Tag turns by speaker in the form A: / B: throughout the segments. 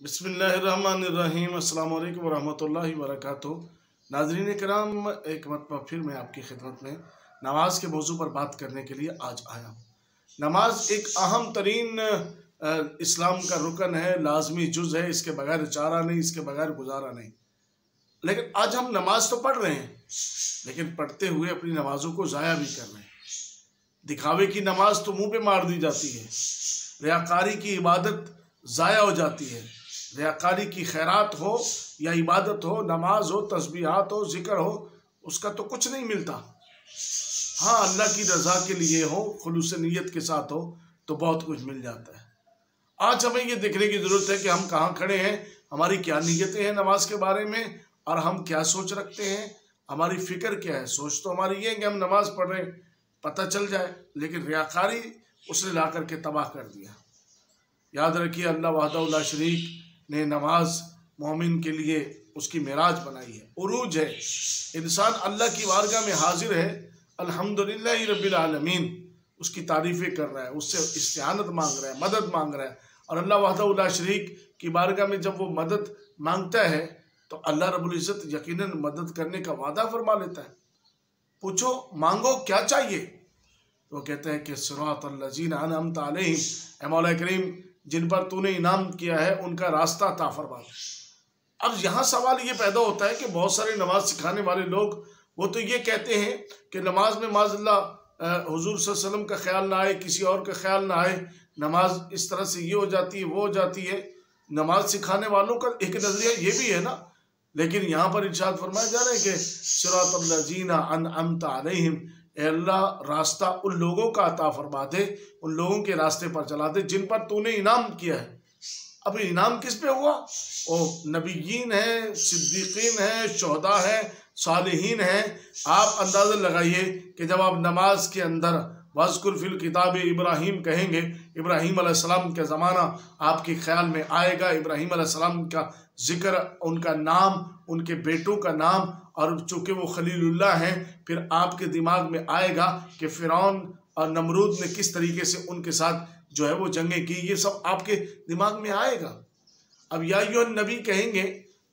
A: बिस्मिल्लाहिर्रहमानिर्रहीम। अस्सलाम वालेकुम वरहमतुल्लाहि वबरकातुहू। नाज़रीन कराम, एक मरतबा फिर मैं आपकी खिदमत में नमाज के मौजू पर बात करने के लिए आज आया हूँ। नमाज एक अहम तरीन इस्लाम का रुकन है, लाजमी जुज़ है। इसके बगैर चारा नहीं, इसके बगैर गुजारा नहीं। लेकिन आज हम नमाज तो पढ़ रहे हैं, लेकिन पढ़ते हुए अपनी नमाजों को ज़ाया भी कर रहे हैं। दिखावे की नमाज तो मुंह पे मार दी जाती है, रियाकारी की इबादत ज़ाया हो जाती है। रियाकारी की खैरात हो या इबादत हो, नमाज हो, तस्बीहात हो, ज़िक्र हो, उसका तो कुछ नहीं मिलता। हाँ, अल्लाह की रज़ा के लिए हो, खुलूस नीयत के साथ हो, तो बहुत कुछ मिल जाता है। आज हमें ये देखने की ज़रूरत है कि हम कहाँ खड़े हैं, हमारी क्या नीयतें हैं नमाज के बारे में, और हम क्या सोच रखते हैं, हमारी फ़िक्र क्या है। सोच तो हमारी ये है कि हम नमाज पढ़ रहे हैं, पता चल जाए, लेकिन रियाकारी उसने ला करके तबाह कर दिया। याद रखिए, अल्लाह वहदहू ला शरीक ने नमाज मोमिन के लिए उसकी मेराज बनाई है, उरूज है। इंसान अल्लाह की बारगाह में हाजिर है, अल्हम्दुलिल्लाहि रब्बिल आलमीन, उसकी तारीफ़ें कर रहा है, उससे इस्तिआनत मांग रहा है, मदद मांग रहा है। और अल्लाह वहदहू ला शरीक की बारगाह में जब वो मदद मांगता है तो अल्लाह रब्बुल इज़्ज़त यकीनन मदद करने का वादा फरमा लेता है। पूछो, मांगो क्या चाहिए, तो वो कहता है कि सिरातल लज़ीना अनअमता अलैहिम, ऐ मौला करीम, जिन पर तूने इनाम किया है उनका रास्ता अता फरमा। अब यहाँ सवाल ये पैदा होता है कि बहुत सारे नमाज सिखाने वाले लोग वो तो ये कहते हैं कि नमाज में माज़अल्लाह हुजूर सल्लल्लाहु अलैहि वसल्लम का ख्याल ना आए, किसी और का ख्याल ना आए, नमाज इस तरह से ये हो जाती है, वो हो जाती है। नमाज सिखाने वालों का एक नज़रिया ये भी है ना, लेकिन यहाँ पर इरशाद फरमाया जा रहा है कि सिरातल लज़ीना अनअमता अलैहिम, अल्लाह रास्ता उन लोगों का अता फरमा दे, उन लोगों के रास्ते पर चला दे जिन पर तूने इनाम किया है। अब इनाम किस पे हुआ? वो नबीयीन है, सिद्दीकीन है, शुहदा है, सालिहीन है। आप अंदाज़ा लगाइए कि जब आप नमाज के अंदर वज़कुर फिल किताब इब्राहीम कहेंगे, इब्राहीम अलैहिस्सलाम का ज़माना आपके ख्याल में आएगा, इब्राहीम अलैहिस्सलाम का ज़िक्र, उनका नाम, उनके बेटों का नाम, और चूँकि वो खलीलुल्लाह हैं, फिर आपके दिमाग में आएगा कि फ़िरौन और नमरूद ने किस तरीके से उनके साथ जो है वो जंगें की। ये सब आपके दिमाग में आएगा। अब या अय्युहन नबी कहेंगे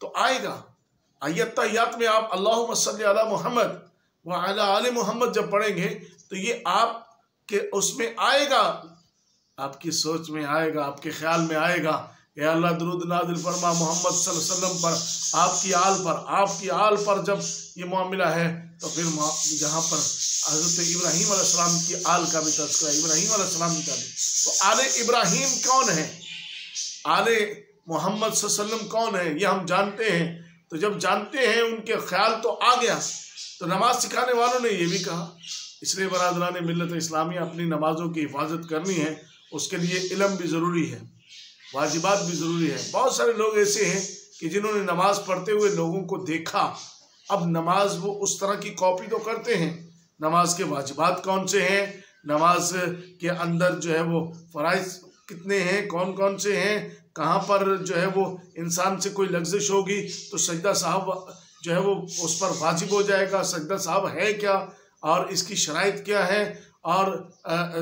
A: तो आएगा। अय्यत में आप अल्लाहुम्मा सल्ली अला मुहम्मद व अला आले मुहम्मद जब पढ़ेंगे तो ये आपके उसमें आएगा, आपकी सोच में आएगा, आपके ख्याल में आएगा। या अल्लाह दुरूद नाज़िल फरमा मोहम्मद सल्लल्लाहु अलैहि वसल्लम पर, आपकी आल पर जब ये मामला है तो फिर जहाँ पर हज़रत इब्राहीम अलैहिस्सलाम की आल का भी तज़किरा, इब्राहीम अलैहिस्सलाम का भी, तो आले इब्राहीम कौन है, आले मोहम्मद सल्लल्लाहु अलैहि वसल्लम कौन है, ये हम जानते हैं। तो जब जानते हैं, उनके ख्याल तो आ गया। तो नमाज सिखाने वालों ने ये भी कहा। इसलिए बरादरान मिल्लत इस्लामिया, अपनी नमाज़ों की हिफाजत करनी है, उसके लिए इल्म भी ज़रूरी है, वाजिबात भी ज़रूरी है। बहुत सारे लोग ऐसे हैं कि जिन्होंने नमाज़ पढ़ते हुए लोगों को देखा, अब नमाज वो उस तरह की कॉपी तो करते हैं। नमाज के वाजिबात कौन से हैं, नमाज के अंदर जो है वो फ़राइज़ कितने हैं, कौन कौन से हैं, कहाँ पर जो है वो इंसान से कोई लग़्ज़िश होगी तो सजदा साहब जो है वो उस पर वाजिब हो जाएगा, सजदा साहब है क्या, और इसकी शराइत क्या है, और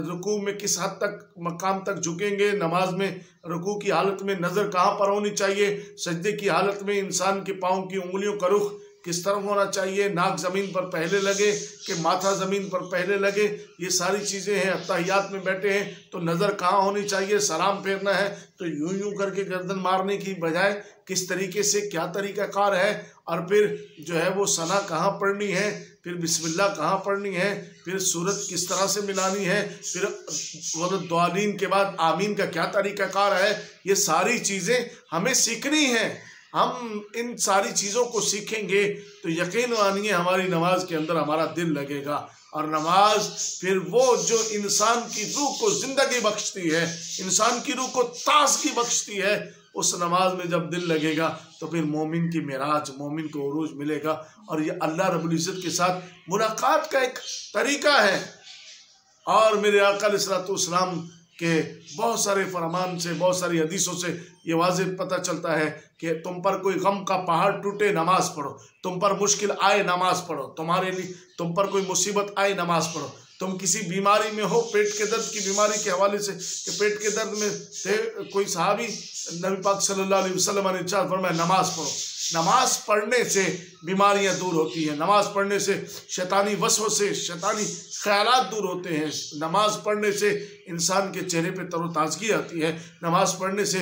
A: रुकू में किस हद तक मकाम तक झुकेंगे, नमाज में रुकू की हालत में नज़र कहाँ पर होनी चाहिए, सजदे की हालत में इंसान के पाँव की उंगलियों का रुख किस तरफ होना चाहिए, नाक ज़मीन पर पहले लगे कि माथा ज़मीन पर पहले लगे, ये सारी चीज़ें हैं। अत्तहियात में बैठे हैं तो नज़र कहाँ होनी चाहिए, सलाम फेरना है तो यूं यूं करके गर्दन मारने की बजाय किस तरीके से, क्या तरीक़ाकार है, और फिर जो है वो सना कहाँ पढ़नी है, फिर बिस्मिल्लाह कहाँ पढ़नी है, फिर सूरत किस तरह से मिलानी है, फिर वलद्दालीन के बाद आमीन का क्या तरीक़ाकार है, ये सारी चीज़ें हमें सीखनी है। हम इन सारी चीज़ों को सीखेंगे तो यकीन मानिए हमारी नमाज के अंदर हमारा दिल लगेगा, और नमाज फिर वो जो इंसान की रूह को ज़िंदगी बख्शती है, इंसान की रूह को ताज़गी बख्शती है, उस नमाज में जब दिल लगेगा तो फिर मोमिन की मेराज, मोमिन को उरूज मिलेगा। और ये अल्लाह रब्बुल इज़्ज़त के साथ मुलाकात का एक तरीका है। और मेरे आका अलैहिस्सलाम के बहुत सारे फरमान से, बहुत सारी हदीसों से ये वाज़ेह पता चलता है कि तुम पर कोई गम का पहाड़ टूटे, नमाज़ पढ़ो, तुम पर मुश्किल आए, नमाज़ पढ़ो, तुम पर कोई मुसीबत आए, नमाज़ पढ़ो। तुम किसी बीमारी में हो, पेट के दर्द की बीमारी के हवाले से कि पेट के दर्द में थे, कोई सहाबी नबी पाक सल्लल्लाहु अलैहि वसल्लम ने इरशाद फरमाया नमाज पढ़ो। नमाज पढ़ने से बीमारियां दूर होती हैं, नमाज पढ़ने से शैतानी वसवसे, शैतानी ख्यालात दूर होते हैं, नमाज पढ़ने से इंसान के चेहरे पे तरोताज़गी आती है, नमाज पढ़ने से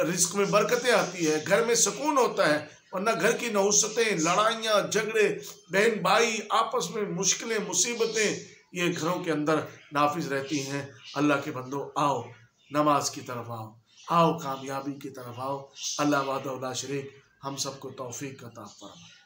A: रिस्क में बरकतें आती है, घर में सुकून होता है। वरना घर की नहुसतें, लड़ाइयाँ, झगड़े, बहन भाई आपस में मुश्किलें, मुसीबतें, ये घरों के अंदर नाफिज रहती हैं। अल्लाह के बंदो, आओ नमाज की तरफ आओ, आओ कामयाबी की तरफ आओ। अल्लाह वादा शरीक हम सबको तौफीक अता फरमाए।